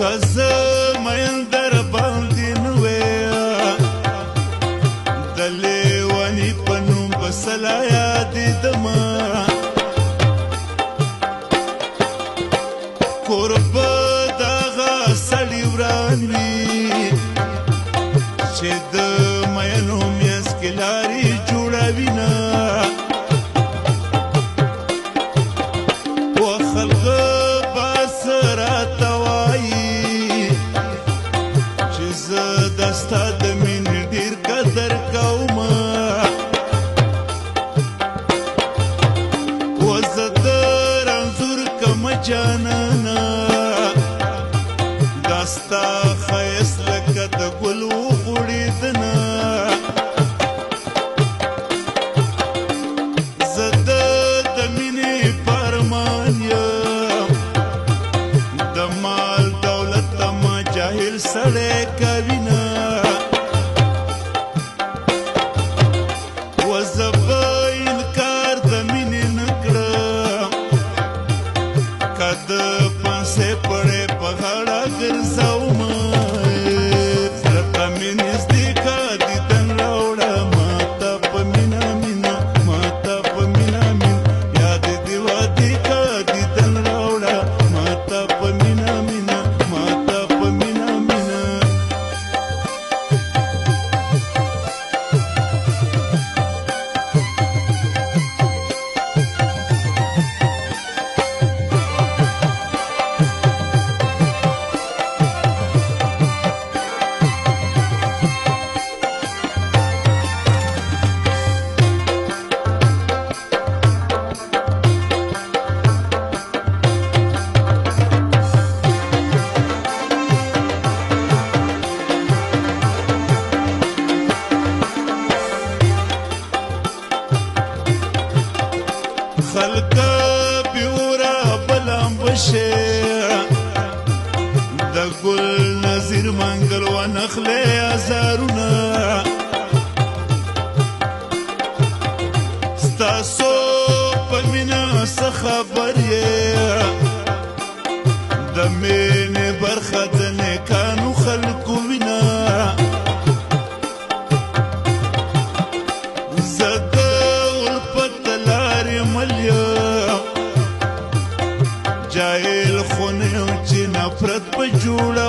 کزه مین در باندې نوې د لیوني په نوم به سلا یادېدمه کوربه دغه سړي وران وي چې د مینو میاس کې لارې جوړوینه و خلقه بس راته وایي چې زه د ستا د مینې ډېر قدر کومه و زه د رنځور کمه جانانه دا ستا ښایست لکه د ګل وغوړېدنه زه د مینې په ارمان یم د مال دولت ته ما جاهل سړی کوینه و زه به انکار د مینې نه کړم که د پانسې پړی په غاړه ګرځومه زړه ته مې نږدې که دیدن راوړه ماته په مینه مینه ماته په مینه مینه یاد دې وادي که دیدن راوړه ماته په مینه مینه ماته په مینه مینه خلقه بیورا بلام بشه د ګل نظیر منګل و نخلې ازارونه ستاسو په مینه څه خبر یې د مینې برخه د نیکانو خلقو وینه زه د الفت لارې مل یم جاهل خو نه یم چې نفرت په جوړه